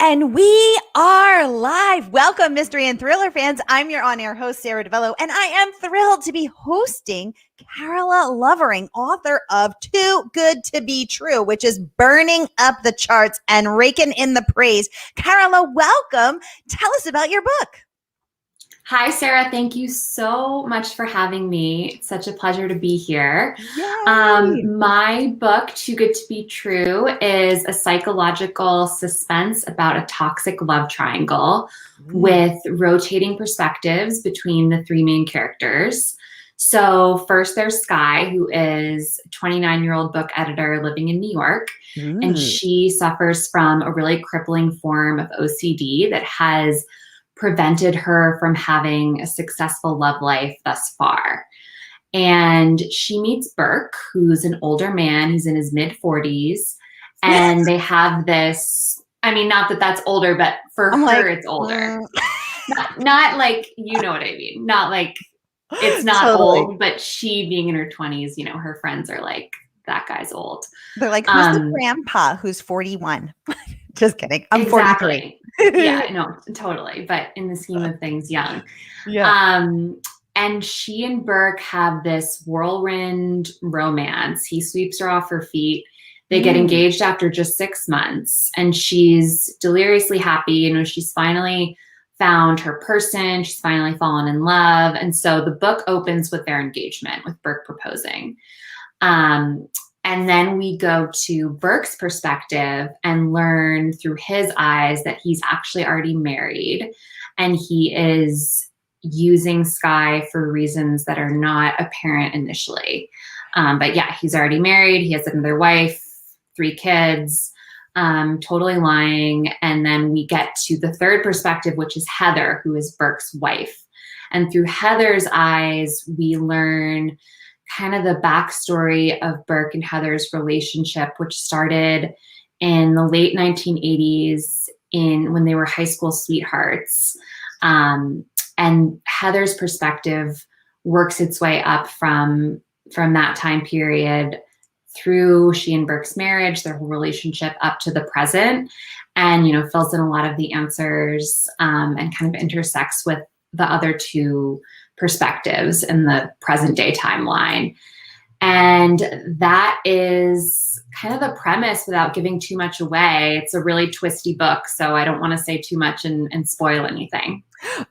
And we are live. Welcome, mystery and thriller fans. I'm your on-air host, Sara DiVello, and I am thrilled to be hosting Carola Lovering, author of Too Good to Be True, which is burning up the charts and raking in the praise. Carola, welcome. Tell us about your book. Hi, Sarah. Thank you so much for having me. It's such a pleasure to be here. My book, Too Good to Be True, is a psychological suspense about a toxic love triangle with rotating perspectives between the three main characters. So first there's Sky, who is a 29-year-old book editor living in New York, and she suffers from a really crippling form of OCD that has prevented her from having a successful love life thus far. And she meets Burke, who's an older man. He's in his mid-40s. And they have this, I mean, not that that's older, but for her, it's older. Not like, you know what I mean? Not like, it's not old, but she being in her 20s, you know, her friends are like, that guy's old. They're like, who's the grandpa who's 41? Just kidding. I'm exactly. 43. Yeah, no, totally. But in the scheme of things, young. Yeah. And she and Burke have this whirlwind romance. He sweeps her off her feet. They get engaged after just 6 months, and she's deliriously happy. You know, she's finally found her person. She's finally fallen in love. And so the book opens with their engagement, with Burke proposing. And then we go to Burke's perspective and learn through his eyes that he's actually already married, and he is using Sky for reasons that are not apparent initially. But yeah, he's already married. He has another wife, 3 kids, totally lying. And then we get to the third perspective, which is Heather, who is Burke's wife. And through Heather's eyes, we learn kind of the backstory of Burke and Heather's relationship, which started in the late 1980s when they were high school sweethearts. And Heather's perspective works its way up from that time period through she and Burke's marriage, their whole relationship up to the present, and, you know, fills in a lot of the answers and kind of intersects with the other 2 perspectives in the present day timeline. And that is kind of the premise without giving too much away. It's a really twisty book, so I don't want to say too much and spoil anything.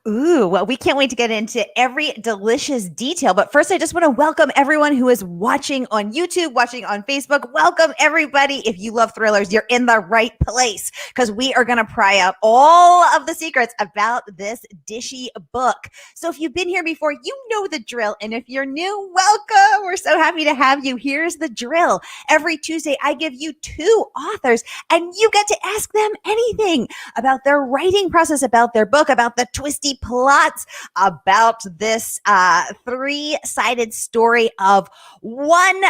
Ooh, well, we can't wait to get into every delicious detail. But first, I just want to welcome everyone who is watching on YouTube, watching on Facebook. Welcome, everybody. If you love thrillers, you're in the right place, because we are going to pry out all of the secrets about this dishy book. So if you've been here before, you know the drill. And if you're new, welcome. We're so happy to have you. Here's the drill. Every Tuesday, I give you 2 authors, and you get to ask them anything about their writing process, about their book, about the twisty plots, about this 3-sided story of one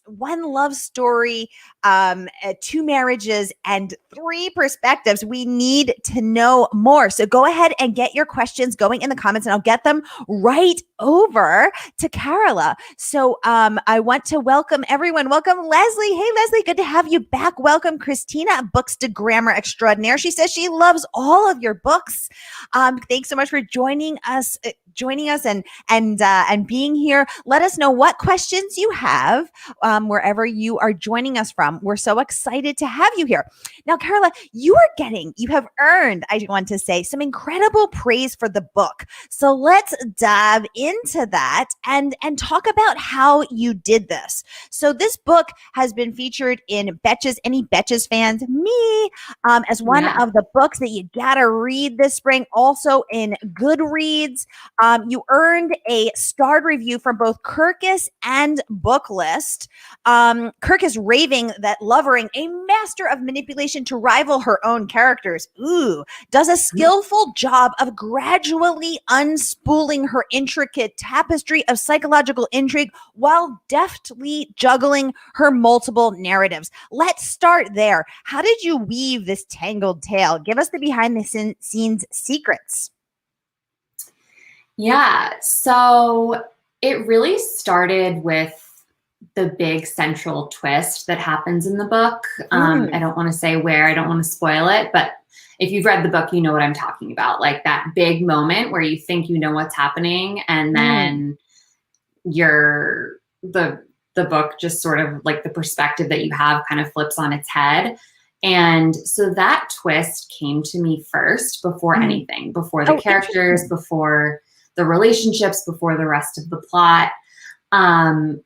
love story, 2 marriages, and 3 perspectives. We need to know more. So go ahead and get your questions going in the comments, and I'll get them right over to Carola. So I want to welcome everyone. Welcome, Leslie. Hey, Leslie, good to have you back. Welcome, Christina, Bookstagrammer extraordinaire. She says she loves all of your books. Thanks so much for joining us and being here. Let us know what questions you have wherever you are joining us from. We're so excited to have you here. Now, Carola, you have earned, I want to say, some incredible praise for the book. So let's dive into that and talk about how you did this. So this book has been featured in Betches. Any Betches fans? Me, as one of the books that you gotta read this spring. Also in Goodreads. You earned a starred review from both Kirkus and Booklist. Kirkus raving that Lovering, a master of manipulation to rival her own characters, does a skillful job of gradually unspooling her intricate tapestry of psychological intrigue while deftly juggling her multiple narratives. Let's start there. How did you weave this tangled tale? Give us the behind the scenes secrets. Yeah, so it really started with the big central twist that happens in the book. I don't want to say where, I don't want to spoil it, but if you've read the book, you know what I'm talking about. Like that big moment where you think you know what's happening, and then the book just sort of like the perspective that you have kind of flips on its head. And so that twist came to me first before anything, before the characters, before the relationships, before the rest of the plot. I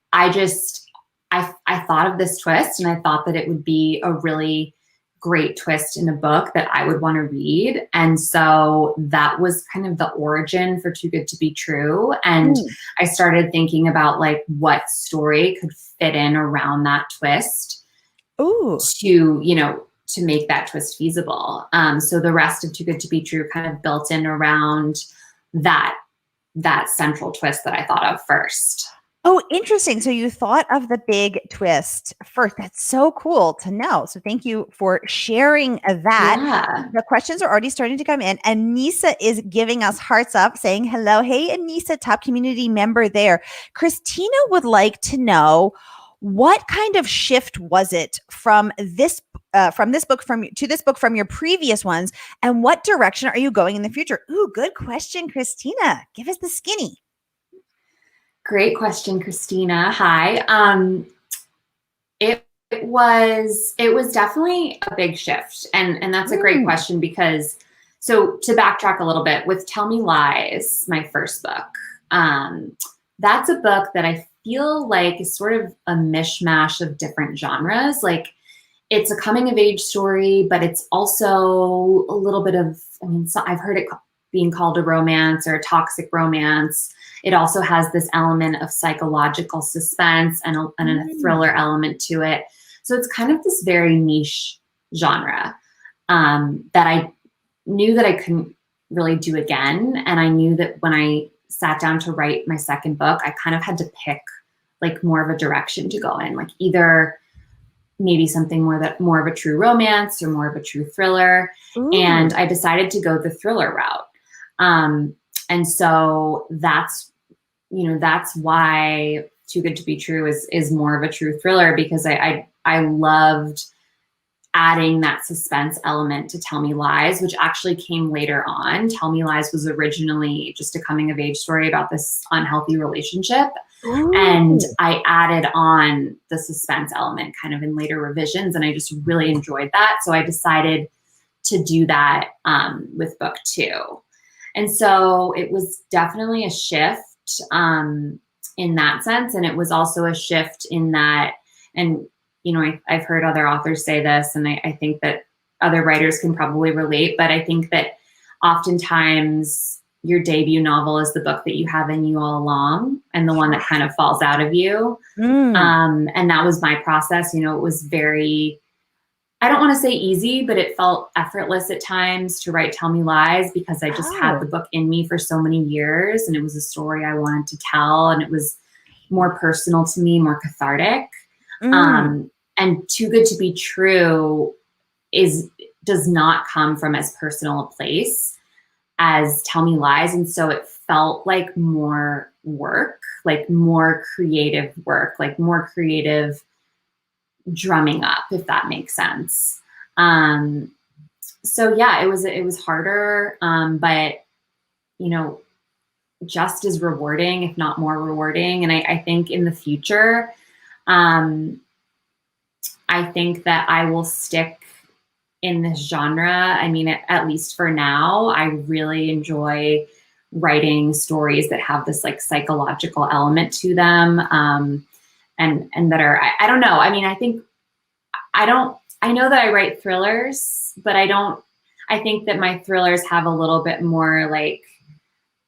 thought of this twist, and I thought that it would be a really great twist in a book that I would want to read. And so that was kind of the origin for Too Good to Be True. And I started thinking about like what story could fit in around that twist to make that twist feasible. So the rest of Too Good to Be True kind of built in around that central twist that I thought of first. Oh, interesting. So you thought of the big twist first. That's so cool to know. So thank you for sharing that. Yeah. The questions are already starting to come in. Annissa is giving us hearts up saying hello. Hey, Annissa, top community member there. Christina would like to know, what kind of shift was it from this book to this book from your previous ones, and what direction are you going in the future? Ooh, good question, Christina. Give us the skinny. Great question, Christina. Hi. It was definitely a big shift. And that's a great question because, so to backtrack a little bit, with Tell Me Lies, my first book, that's a book that I feel like is sort of a mishmash of different genres. Like it's a coming of age story, but it's also a little bit of, I've heard it being called a romance or a toxic romance. It also has this element of psychological suspense and a thriller element to it. So it's kind of this very niche genre that I knew that I couldn't really do again. And I knew that when I sat down to write my second book, I kind of had to pick like more of a direction to go in, like either maybe something more of a true romance or more of a true thriller. And I decided to go the thriller route. And so that's why Too Good to Be True is more of a true thriller, because I loved adding that suspense element to Tell Me Lies, which actually came later on. Tell Me Lies was originally just a coming of age story about this unhealthy relationship. And I added on the suspense element kind of in later revisions, and I just really enjoyed that. So I decided to do that with book 2. And so it was definitely a shift in that sense. And it was also a shift in that, and I've heard other authors say this, and I think that other writers can probably relate, but I think that oftentimes your debut novel is the book that you have in you all along, and the one that kind of falls out of you. And that was my process. It was very, I don't want to say easy, but it felt effortless at times to write Tell Me Lies, because I just had the book in me for so many years, and it was a story I wanted to tell, and it was more personal to me, more cathartic. And Too Good to Be True does not come from as personal a place as Tell Me Lies. And so it felt like more work, like more creative work, like more creative drumming up, if that makes sense. So yeah, it was harder, but just as rewarding, if not more rewarding. And I think in the future, I think that I will stick in this genre. At least for now, I really enjoy writing stories that have this like psychological element to them. And that are, I don't know. I know that I write thrillers, but I think that my thrillers have a little bit more like,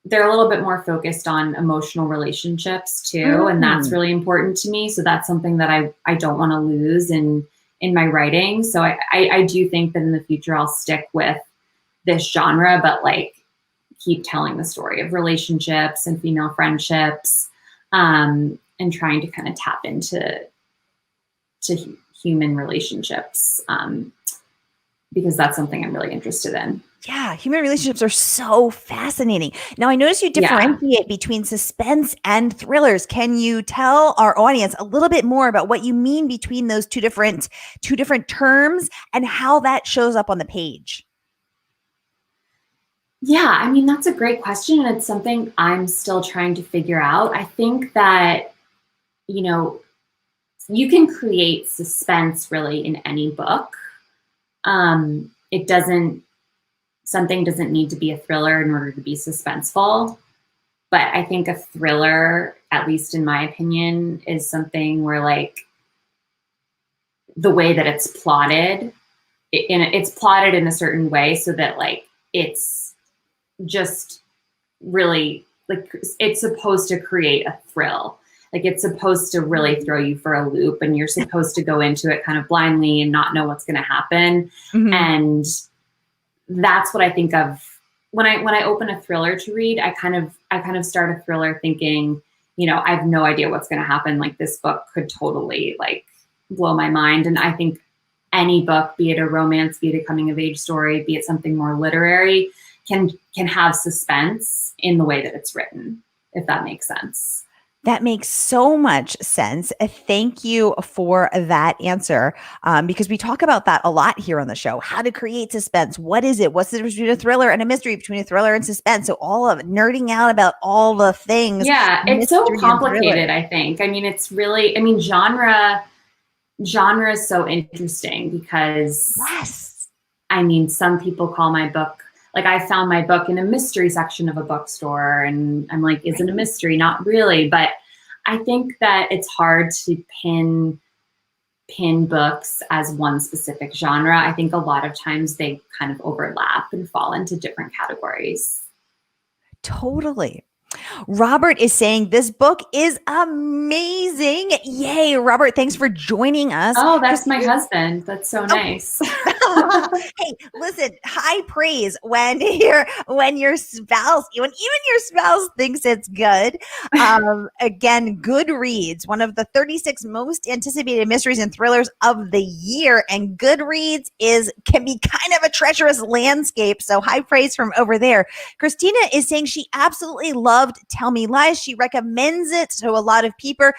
they're a little bit more focused on emotional relationships too. And that's really important to me. So that's something that I don't want to lose in my writing. So I do think that in the future I'll stick with this genre, but like keep telling the story of relationships and female friendships, and trying to kind of tap into human relationships, because that's something I'm really interested in. Yeah, human relationships are so fascinating. Now, I notice you differentiate between suspense and thrillers. Can you tell our audience a little bit more about what you mean between those two different terms and how that shows up on the page? Yeah, I mean, that's a great question. And it's something I'm still trying to figure out. I think that, you know, you can create suspense really in any book. It doesn't, something doesn't need to be a thriller in order to be suspenseful. But I think a thriller, at least in my opinion, is something where like the way that it's plotted, it's plotted in a certain way so that like it's just really like it's supposed to create a thrill. Like it's supposed to really throw you for a loop, and you're supposed to go into it kind of blindly and not know what's going to happen. Mm-hmm. And that's what I think of when I open a thriller to read. I kind of start a thriller thinking, you know, I have no idea what's going to happen. Like this book could totally like blow my mind. And I think any book, be it a romance, be it a coming of age story, be it something more literary, can have suspense in the way that it's written, if that makes sense. That makes so much sense. Thank you for that answer, because we talk about that a lot here on the show. How to create suspense. What is it? What's the difference between a thriller and a mystery, between a thriller and suspense? So all of it, nerding out about all the things. Yeah, it's so complicated, I think. I mean, it's really, I mean, genre is so interesting because, yes, I mean, some people call my book, like I found my book in a mystery section of a bookstore, and I'm like, is it a mystery? Not really. But I think that it's hard to pin books as one specific genre. I think a lot of times they kind of overlap and fall into different categories. Totally. Robert is saying this book is amazing. Yay, Robert. Thanks for joining us. Oh, that's my husband. That's so nice. Hey, listen, high praise when your spouse, even your spouse thinks it's good. Again, Goodreads, one of the 36 most anticipated mysteries and thrillers of the year. And Goodreads can be kind of a treacherous landscape. So high praise from over there. Christina is saying she absolutely loved Tell Me Lies. She recommends it to a lot of people,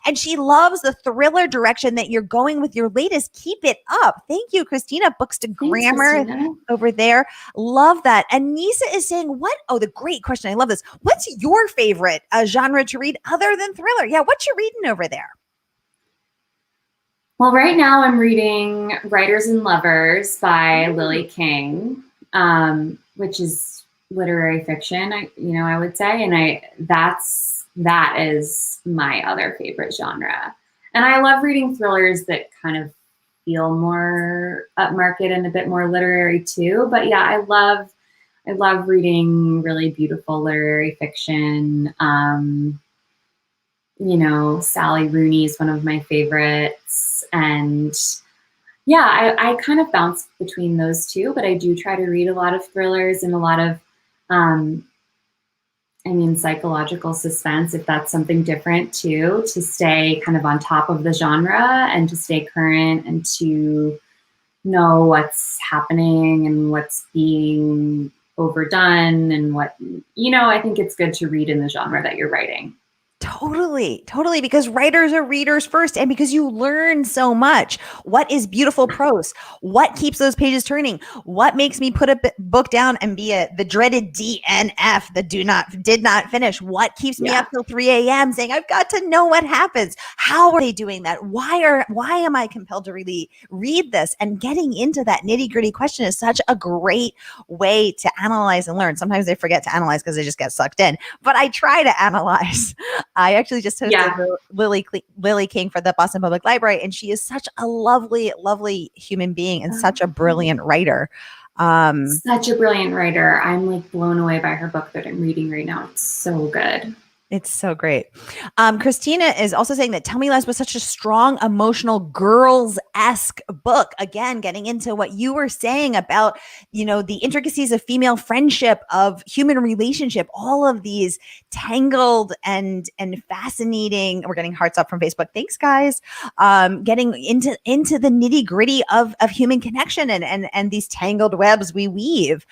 and she loves the thriller direction that you're going with your latest. Keep it up. Thank you, Christina. Books to Grammar over there. Love that. Annissa is saying, the great question. I love this. What's your favorite genre to read other than thriller? Yeah, what you reading over there? Well, right now I'm reading Writers and Lovers by Lily King, which is literary fiction, I would say. And that is my other favorite genre. And I love reading thrillers that kind of feel more upmarket and a bit more literary too. But yeah, I love reading really beautiful literary fiction. Sally Rooney is one of my favorites. And yeah, I kind of bounce between those two, but I do try to read a lot of thrillers and a lot of psychological suspense, if that's something different too, to stay kind of on top of the genre and to stay current and to know what's happening and what's being overdone and what, I think it's good to read in the genre that you're writing. Totally. Because writers are readers first, and because you learn so much. What is beautiful prose? What keeps those pages turning? What makes me put a book down and be the dreaded DNF, the did not finish? What keeps me up till 3 a.m. saying, I've got to know what happens? How are they doing that? Why am I compelled to really read this? And getting into that nitty gritty question is such a great way to analyze and learn. Sometimes they forget to analyze because they just get sucked in, but I try to analyze. I actually just hosted Lily King for the Boston Public Library, and she is such a lovely, lovely human being and such a brilliant writer. Such a brilliant writer. I'm like blown away by her book that I'm reading right now. It's so good. It's so great. Christina is also saying that Tell Me Lies was such a strong, emotional, girls-esque book. Again, getting into what you were saying about, the intricacies of female friendship, of human relationship, all of these tangled and fascinating. We're getting hearts up from Facebook. Thanks, guys. Getting into the nitty-gritty of human connection and these tangled webs we weave.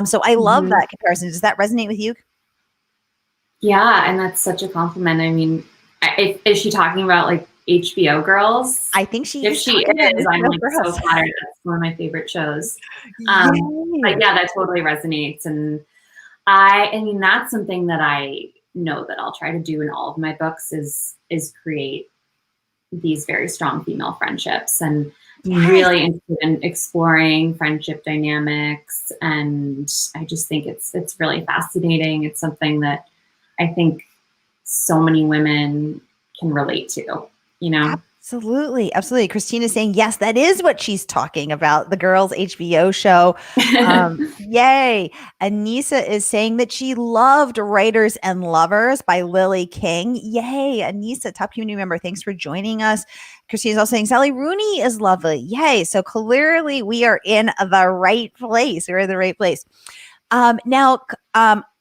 So I love that comparison. Does that resonate with you? Yeah, and that's such a compliment. I mean, is she talking about like HBO girls? I think she If is she talking about is, I'm HBO like so girls. flattered. That's one of my favorite shows. Yay. But yeah, that totally resonates. And I mean, that's something that I know that I'll try to do in all of my books is create these very strong female friendships, and Yes. really interested in exploring friendship dynamics. And I just think it's really fascinating. It's something that I think so many women can relate to, you know? Absolutely. Absolutely. Christina's saying, yes, that is what she's talking about. The girls' HBO show. Yay. Annissa is saying that she loved Writers and Lovers by Lily King. Yay. Annissa, top community member. Thanks for joining us. Christina's also saying Sally Rooney is lovely. Yay. So clearly we are in the right place. We're in the right place. Now,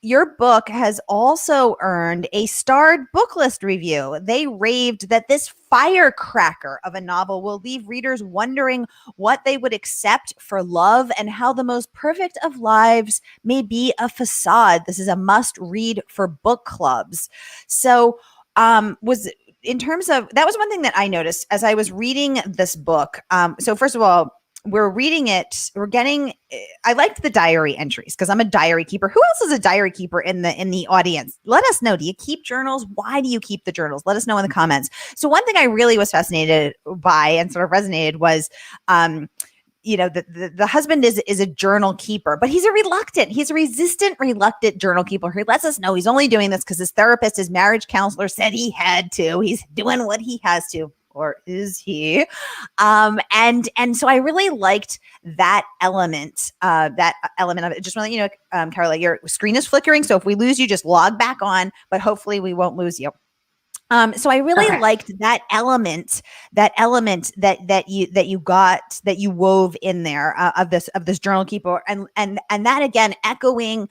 your book has also earned a starred Booklist review. They raved that this firecracker of a novel will leave readers wondering what they would accept for love and how the most perfect of lives may be a facade. This is a must read for book clubs. So, was in terms of that was one thing that I noticed as I was reading this book. So first of all, we're reading it. I liked the diary entries because I'm a diary keeper. Who else is a diary keeper in the audience? Let us know. Do you keep journals? Why do you keep the journals? Let us know in the comments. So one thing I really was fascinated by and sort of resonated was, the husband is a journal keeper, but he's a resistant, reluctant journal keeper who lets us know he's only doing this because his therapist, his marriage counselor said he had to. He's doing what he has to. Or is he? And so I really liked that element of it. Just want to let you know, Carola, your screen is flickering. So if we lose you, just log back on, but hopefully we won't lose you. So I really liked that element that you wove in there of this journal keeper, and that again echoing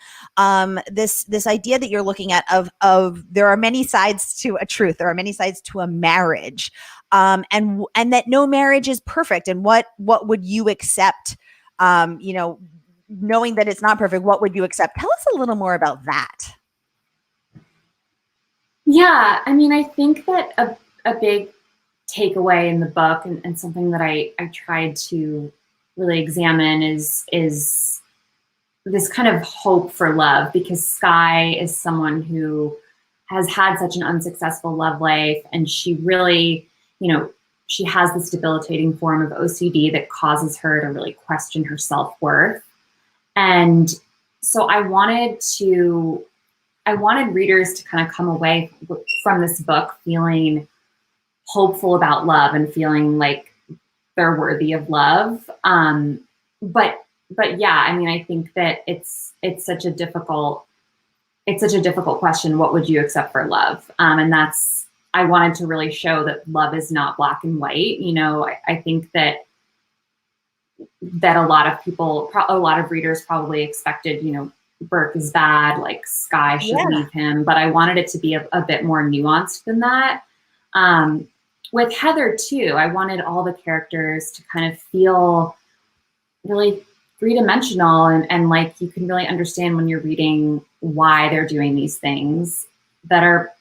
this idea that you're looking at of there are many sides to a truth, there are many sides to a marriage, and that no marriage is perfect, and what would you accept, knowing that it's not perfect, what would you accept? Tell us a little more about that. Yeah, I mean, I think that a big takeaway in the book, and something that I tried to really examine is this kind of hope for love, because Skye is someone who has had such an unsuccessful love life, and she really, she has this debilitating form of OCD that causes her to really question her self-worth. And so I wanted readers to kind of come away from this book feeling hopeful about love and feeling like they're worthy of love. But yeah, I mean, I think that it's such a difficult question. What would you accept for love? And I wanted to really show that love is not black and white. I think that a lot of readers probably expected, Burke is bad, like Skye should leave him, but I wanted it to be a bit more nuanced than that. With Heather too, I wanted all the characters to kind of feel really three-dimensional, and like you can really understand when you're reading why they're doing these things that are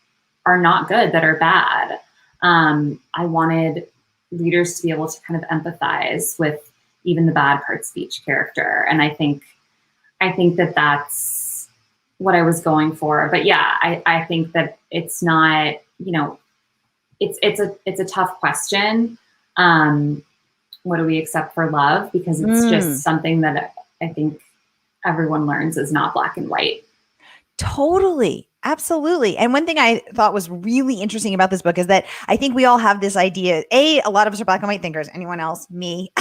not good, that are bad. I wanted readers to be able to kind of empathize with even the bad parts of each character, and I think that that's what I was going for. But yeah, I think that it's not, it's a tough question. What do we accept for love? Because it's just something that I think everyone learns is not black and white. Totally. Absolutely. And one thing I thought was really interesting about this book is that I think we all have this idea. A lot of us are black and white thinkers. Anyone else? Me.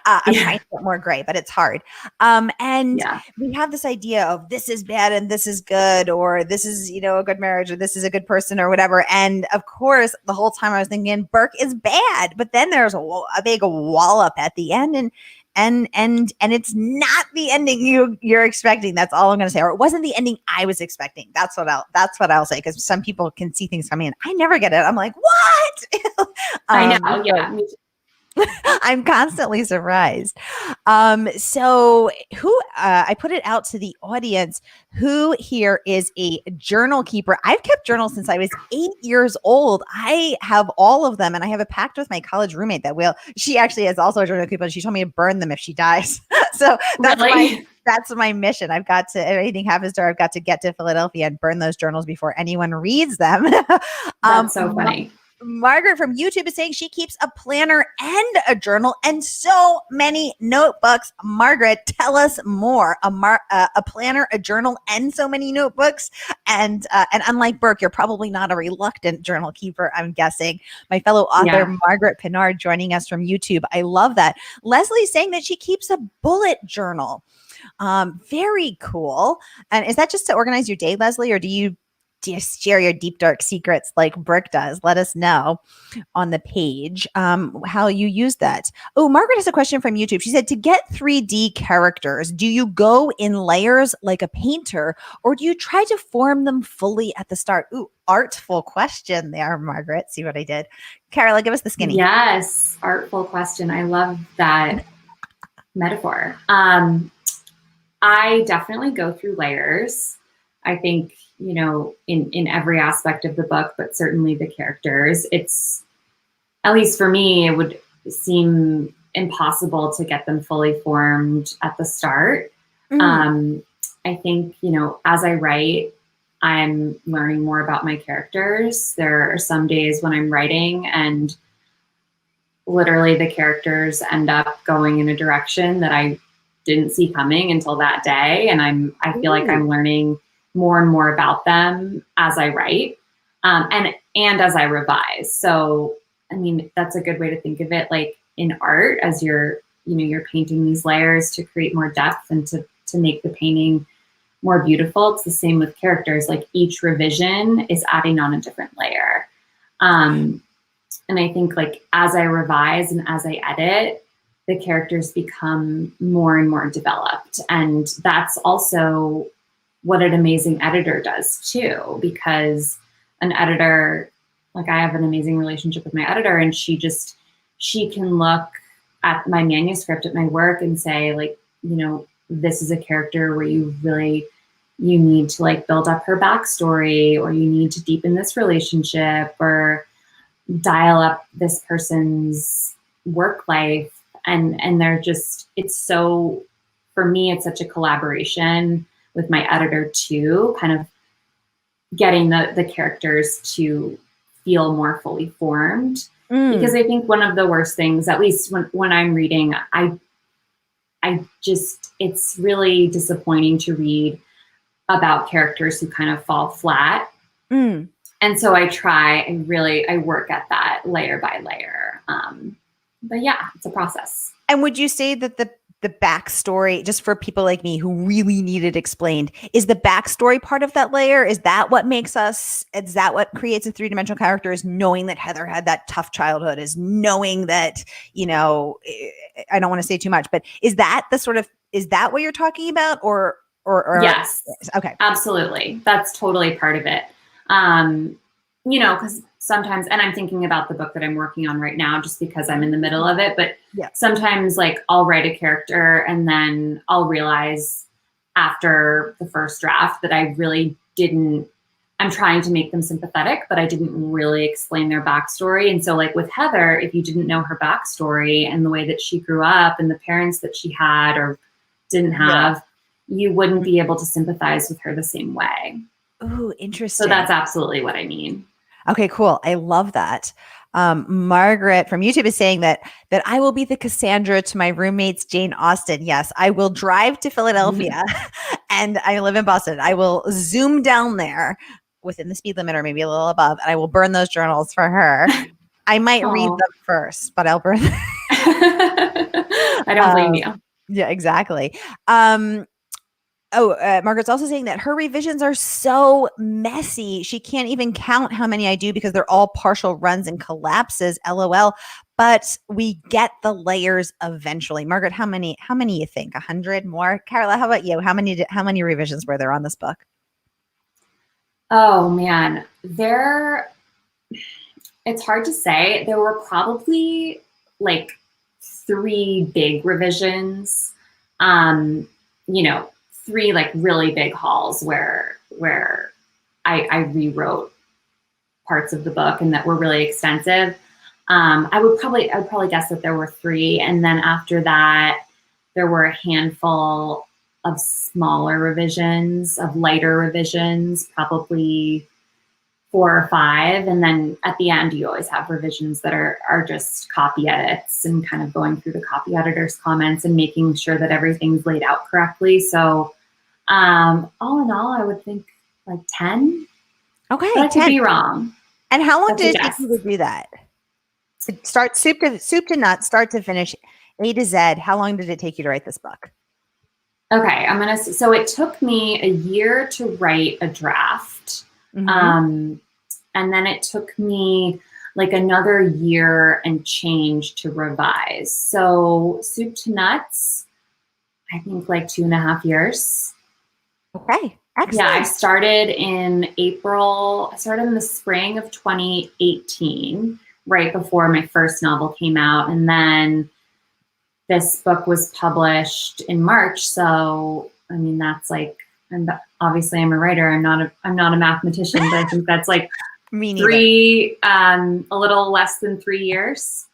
I'm trying to get more gray, but it's hard. We have this idea of this is bad and this is good, or this is, a good marriage, or this is a good person, or whatever. And of course, the whole time I was thinking Burke is bad, but then there's a big wallop at the end, and it's not the ending you're expecting. That's all I'm going to say. Or it wasn't the ending I was expecting. That's what I'll say, because some people can see things coming in. I never get it. I'm like, what? I know. Yeah. I'm constantly surprised. So who I put it out to the audience. Who here is a journal keeper? I've kept journals since I was 8 years old. I have all of them, and I have a pact with my college roommate that she actually is also a journal keeper. And she told me to burn them if she dies. So Really? that's my mission. I've got to, if anything happens to her, I've got to get to Philadelphia and burn those journals before anyone reads them. That's so funny. Margaret from YouTube is saying she keeps a planner and a journal and so many notebooks. Margaret, tell us more. A planner, a journal, and so many notebooks. And unlike Burke, you're probably not a reluctant journal keeper, I'm guessing. My fellow author, Margaret Pinard, joining us from YouTube. I love that. Leslie's saying that she keeps a bullet journal. Very cool. And is that just to organize your day, Leslie, or do you share your deep, dark secrets like Brooke does? Let us know on the page how you use that. Oh, Margaret has a question from YouTube. She said, to get 3D characters, do you go in layers like a painter, or do you try to form them fully at the start? Ooh, artful question there, Margaret. See what I did? Carola, give us the skinny. Yes, artful question. I love that metaphor. I definitely go through layers. I think, in every aspect of the book, but certainly the characters, it's, at least for me, it would seem impossible to get them fully formed at the start. I think, as I write, I'm learning more about my characters. There are some days when I'm writing and literally the characters end up going in a direction that I didn't see coming until that day. And I feel like I'm learning more and more about them as I write, and as I revise. So, I mean, that's a good way to think of it, like in art, as you're painting these layers to create more depth and to make the painting more beautiful. It's the same with characters. Like each revision is adding on a different layer. And I think like as I revise and as I edit, the characters become more and more developed. And that's also what an amazing editor does too, because an editor, like I have an amazing relationship with my editor, and she can look at my manuscript, at my work, and say like, this is a character where you need to like build up her backstory, or you need to deepen this relationship, or dial up this person's work life. And they're just, for me, it's such a collaboration with my editor too, kind of getting the characters to feel more fully formed. Because I think one of the worst things, at least when I'm reading, it's really disappointing to read about characters who kind of fall flat. And so I work at that layer by layer. But yeah, it's a process. And would you say that the backstory, just for people like me who really need it explained, is the backstory part of that layer? Is that what creates a three-dimensional character, is knowing that Heather had that tough childhood, is knowing that, I don't want to say too much, but is that what you're talking about? Or yes. Okay. Absolutely. That's totally part of it. Because sometimes, and I'm thinking about the book that I'm working on right now, just because I'm in the middle of it, but sometimes like I'll write a character and then I'll realize after the first draft that I'm trying to make them sympathetic, but I didn't really explain their backstory. And so like with Heather, if you didn't know her backstory and the way that she grew up and the parents that she had or didn't have, you wouldn't be able to sympathize with her the same way. Ooh, interesting. So that's absolutely what I mean. Okay, cool. I love that. Margaret from YouTube is saying that I will be the Cassandra to my roommate's Jane Austen. Yes, I will drive to Philadelphia and I live in Boston. I will zoom down there within the speed limit or maybe a little above, and I will burn those journals for her. I might read them first, but I'll burn them. I don't blame you. Yeah, exactly. Margaret's also saying that her revisions are so messy. She can't even count how many I do because they're all partial runs and collapses. LOL. But we get the layers eventually. Margaret, how many you think? 100 more? Carola, how about you? How many revisions were there on this book? Oh man, it's hard to say. There were probably like 3 big revisions, you know, 3 like really big hauls where I rewrote parts of the book and that were really extensive. I would probably guess that there were 3. And then after that, there were a handful of smaller revisions, of lighter revisions, probably 4 or 5. And then at the end, you always have revisions that are just copy edits and kind of going through the copy editor's comments and making sure that everything's laid out correctly. So all in all, I would think like 10. Okay. But I could be wrong. And how long did it take you to do that? Start soup to nuts, start to finish, A to Z. How long did it take you to write this book? Okay, so it took me a year to write a draft. And then it took me like another year and change to revise. So soup to nuts, I think like 2.5 years. Okay, excellent. Yeah, I started in April. I started in the spring of 2018, right before my first novel came out. And then this book was published in March. So, I mean, that's like, and obviously I'm a writer. I'm not a mathematician, but I think that's like a little less than 3 years.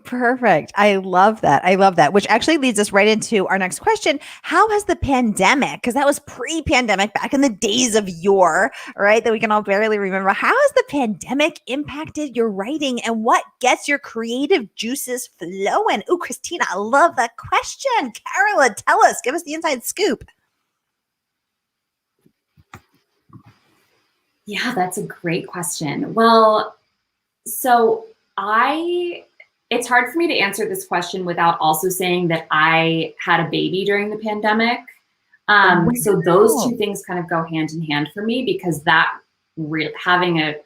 Perfect. I love that. Which actually leads us right into our next question. How has the pandemic, because that was pre-pandemic back in the days of yore, right? That we can all barely remember. How has the pandemic impacted your writing and what gets your creative juices flowing? Ooh, Christina, I love that question. Carola, tell us, give us the inside scoop. Yeah, that's a great question. Well, so it's hard for me to answer this question without also saying that I had a baby during the pandemic. So those 2 things kind of go hand in hand for me, because having a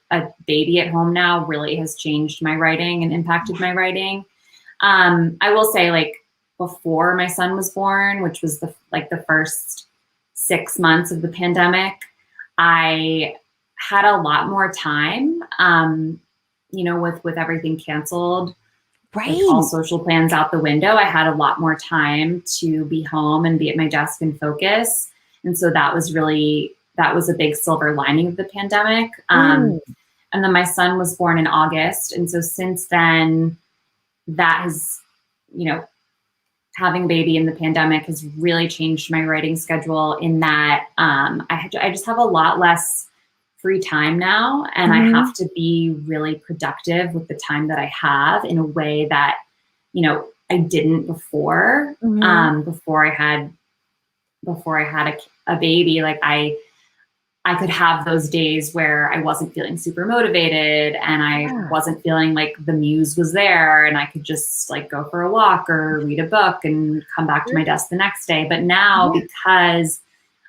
baby at home now really has changed my writing and impacted my writing. I will say, like, before my son was born, which was the first 6 months of the pandemic, I had a lot more time, you know, with everything canceled. Right. Like all social plans out the window, I had a lot more time to be home and be at my desk and focus. And so that was a big silver lining of the pandemic. And then my son was born in August. And so since then, that has, you know, having a baby in the pandemic has really changed my writing schedule in that I just have a lot less free time now, and I have to be really productive with the time that I have in a way that, you know, I didn't before. Before I had a baby, like I could have those days where I wasn't feeling super motivated and I wasn't feeling like the muse was there, and I could just like go for a walk or read a book and come back to my desk the next day. But now, because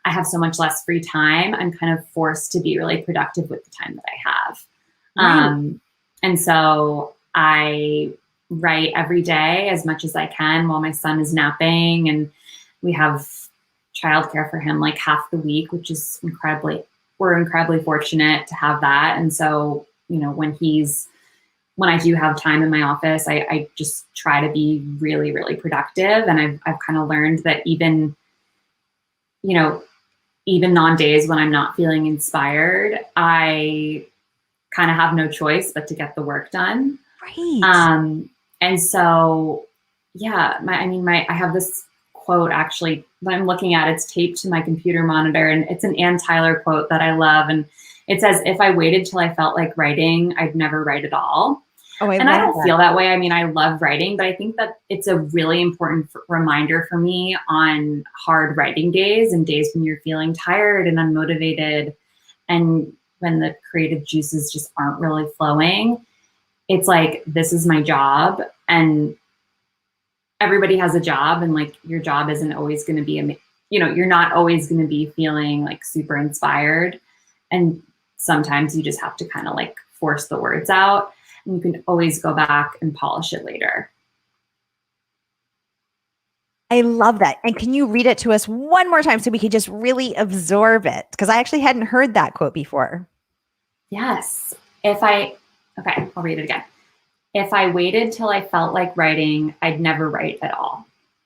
I have so much less free time, I'm kind of forced to be really productive with the time that I have. And so I write every day as much as I can while my son is napping, and we have childcare for him like half the week, which is we're incredibly fortunate to have that. And so, you know, when I do have time in my office, I just try to be really, really productive. And I've kind of learned that even on days when I'm not feeling inspired, I kind of have no choice but to get the work done. Right. And so, yeah, I have this quote actually that I'm looking at. It's taped to my computer monitor, and it's an Ann Tyler quote that I love. And it says, "If I waited till I felt like writing, I'd never write at all." And I don't feel that way. I mean, I love writing, but I think that it's a really important reminder for me on hard writing days and days when you're feeling tired and unmotivated, and when the creative juices just aren't really flowing. It's like, this is my job, and everybody has a job, and like your job isn't always going to be, you're not always going to be feeling like super inspired. And sometimes you just have to kind of like force the words out. You can always go back and polish it later. I love that. And can you read it to us one more time so we can just really absorb it? Because I actually hadn't heard that quote before. Yes. Okay, I'll read it again. If I waited till I felt like writing, I'd never write at all.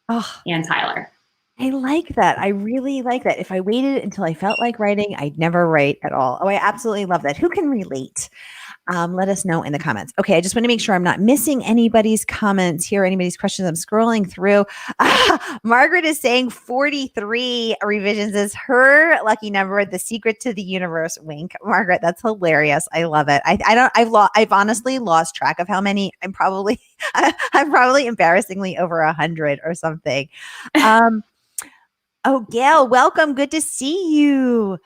Oh, Ann Tyler. I like that. I really like that. If I waited until I felt like writing, I'd never write at all. Oh, I absolutely love that. Who can relate? Let us know in the comments. Okay, I just want to make sure I'm not missing anybody's comments here, anybody's questions. I'm scrolling through. Margaret is saying 43 revisions is her lucky number. The secret to the universe. Wink, Margaret. That's hilarious. I love it. I don't. I've honestly lost track of how many. I'm probably embarrassingly over 100 or something. Oh, Gail, welcome. Good to see you.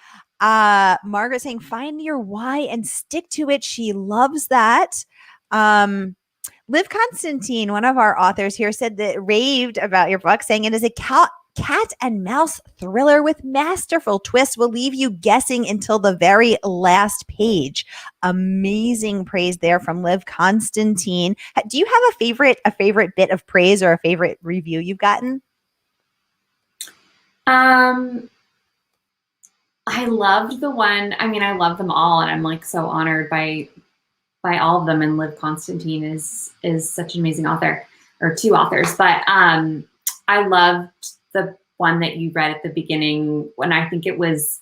Margaret saying, find your why and stick to it. She loves that. Liv Constantine, one of our authors here, said that raved about your book, saying it is a cat and mouse thriller with masterful twists, will leave you guessing until the very last page. Amazing praise there from Liv Constantine. Do you have a favorite bit of praise or a favorite review you've gotten? I loved the one. I mean, I love them all, and I'm like so honored by all of them. And Liv Constantine is such an amazing author, or two authors. But I loved the one that you read at the beginning when I think it was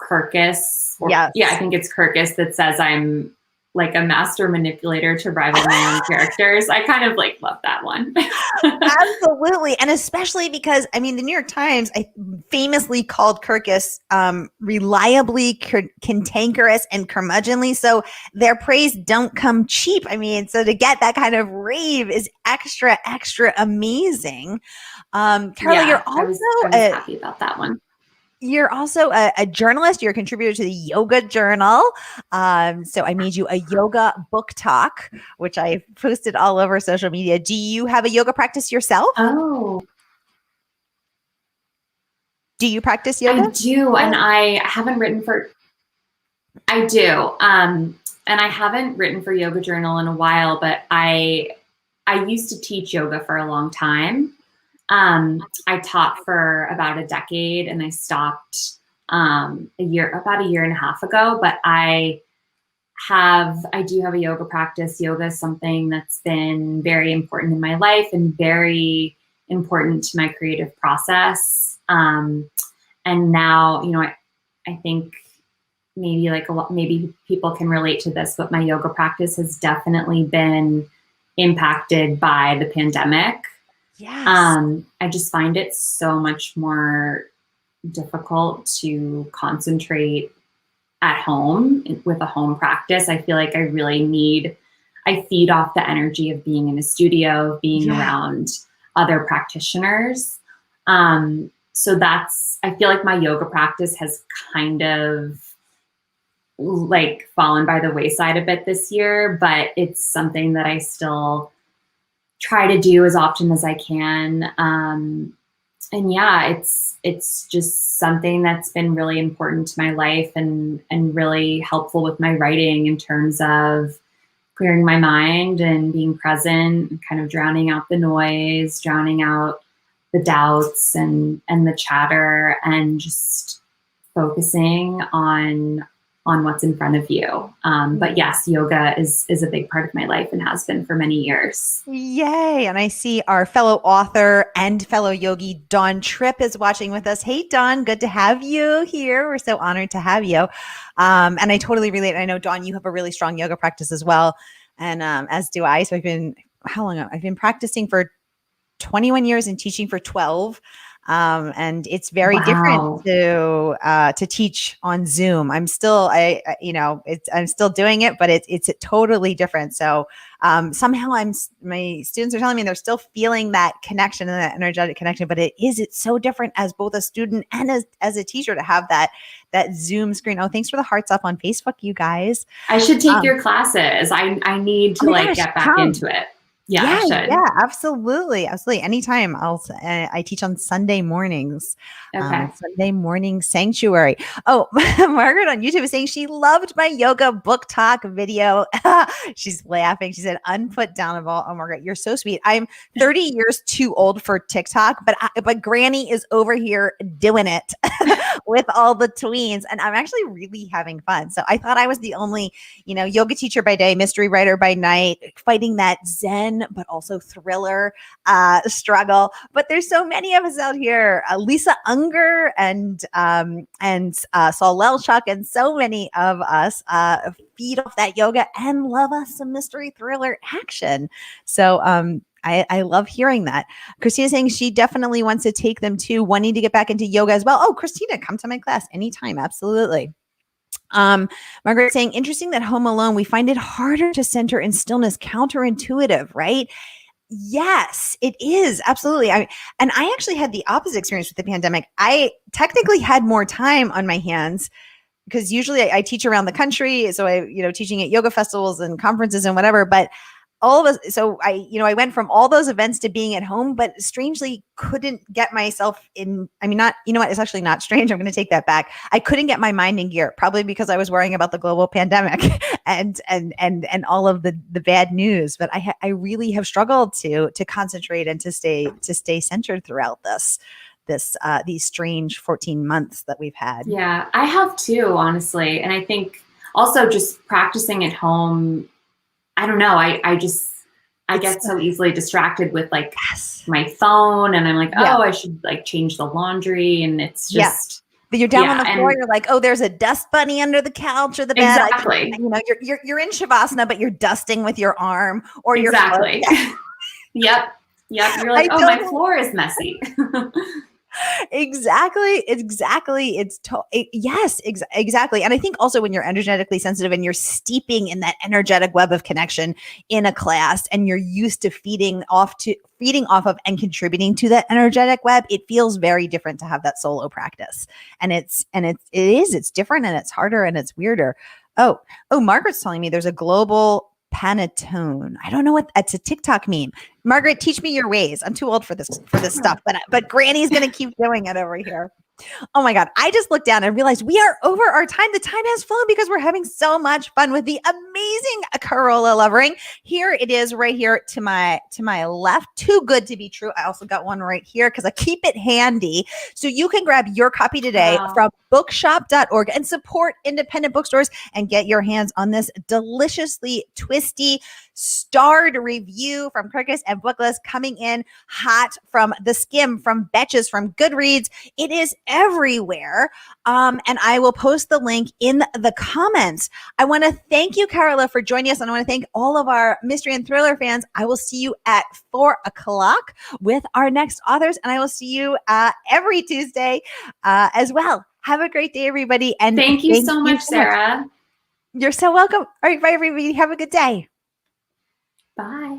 Kirkus. Yes. Yeah, I think it's Kirkus that says I'm like a master manipulator to rival my own characters. I kind of like love that one. Absolutely. And especially because, I mean, the New York Times famously called Kirkus reliably cantankerous and curmudgeonly. So their praise don't come cheap. I mean, so to get that kind of rave is extra, extra amazing. Carola, yeah, I was happy about that one. You're also a journalist. You're a contributor to the Yoga Journal. So I made you a yoga book talk, which I posted all over social media. Do you have a yoga practice yourself? Oh. Do you practice yoga? I do, and I haven't written for, I do. And I haven't written for Yoga Journal in a while, but I used to teach yoga for a long time. I taught for about a decade, and I stopped about a year and a half ago, but I do have a yoga practice. Yoga is something that's been very important in my life and very important to my creative process. And now, you know, I think maybe people can relate to this, but my yoga practice has definitely been impacted by the pandemic. Yes. I just find it so much more difficult to concentrate at home with a home practice. I feel like I feed off the energy of being in a studio, of being around other practitioners. So I feel like my yoga practice has kind of like fallen by the wayside a bit this year, but it's something that I still try to do as often as I can. And yeah, it's just something that's been really important to my life and really helpful with my writing in terms of clearing my mind and being present and kind of drowning out the noise, drowning out the doubts and the chatter, and just focusing on what's in front of you. But yes, yoga is a big part of my life and has been for many years. Yay. And I see our fellow author and fellow yogi, Dawn Tripp, is watching with us. Hey, Dawn, good to have you here. We're so honored to have you. And I totally relate. I know, Dawn, you have a really strong yoga practice as well. And as do I. So I've been practicing for 21 years and teaching for 12. And it's very different to teach on Zoom. I'm still, I'm still doing it, but it's totally different. So somehow my students are telling me they're still feeling that connection and that energetic connection, but it's so different as both a student and as a teacher to have that Zoom screen. Oh, thanks for the hearts up on Facebook, you guys. I should take your classes. I need to get back into it. Yeah, I should. Yeah, absolutely. Absolutely. Anytime I teach on Sunday mornings, Okay. Sunday morning sanctuary. Oh, Margaret on YouTube is saying she loved my yoga book talk video. She's laughing. She said, unputdownable. Oh, Margaret, you're so sweet. I'm 30 years too old for TikTok, but Granny is over here doing it with all the tweens. And I'm actually really having fun. So I thought I was the only, yoga teacher by day, mystery writer by night, fighting that Zen, but also thriller struggle. But there's so many of us out here, Lisa Unger and Saul Lelchuk, and so many of us feed off that yoga and love us some mystery thriller action. So I love hearing that. Christina saying she definitely wants to take them too, wanting to get back into yoga as well. Oh, Christina, come to my class anytime. Absolutely. Margaret saying, interesting that home alone, we find it harder to center in stillness, counterintuitive, right? Yes, it is. Absolutely. And I actually had the opposite experience with the pandemic. I technically had more time on my hands because usually I teach around the country. So teaching at yoga festivals and conferences and whatever, but all of us. So I went from all those events to being at home, but strangely couldn't get myself in. I mean, it's actually not strange. I'm going to take that back. I couldn't get my mind in gear, probably because I was worrying about the global pandemic and all of the bad news. But I really have struggled to concentrate and to stay centered throughout these strange 14 months that we've had. Yeah, I have too, honestly. And I think also just practicing at home, I don't know. I get so easily distracted with my phone, and I'm like, oh, I should change the laundry, and it's just. But you're down on the floor. You're like, oh, there's a dust bunny under the couch or the bed. Exactly. You're in shavasana, but you're dusting with your arm or your foot. Yep. You're like, my floor is messy. Exactly. Yes, exactly. And I think also when you're energetically sensitive and you're steeping in that energetic web of connection in a class, and you're used to feeding off of and contributing to that energetic web, it feels very different to have that solo practice. And it's different, and it's harder, and it's weirder. Oh, Margaret's telling me there's a global Panettone. I don't know what that's a TikTok meme. Margaret, teach me your ways. I'm too old for this stuff, but Granny's going to keep doing it over here. Oh my God. I just looked down and realized we are over our time. The time has flown because we're having so much fun with the amazing Carola Lovering. Here it is right here to my left. Too good to be true. I also got one right here because I keep it handy. So you can grab your copy today from bookshop.org and support independent bookstores and get your hands on this deliciously twisty starred review from Kirkus and Booklist, coming in hot from The Skim, from Betches, from Goodreads. It is everywhere. And I will post the link in the comments. I want to thank you, Carola, for joining us. And I want to thank all of our mystery and thriller fans. I will see you at 4:00 with our next authors. And I will see you every Tuesday as well. Have a great day, everybody. And thank you so much, Sarah. You're so welcome. All right, bye, everybody. Have a good day. Bye.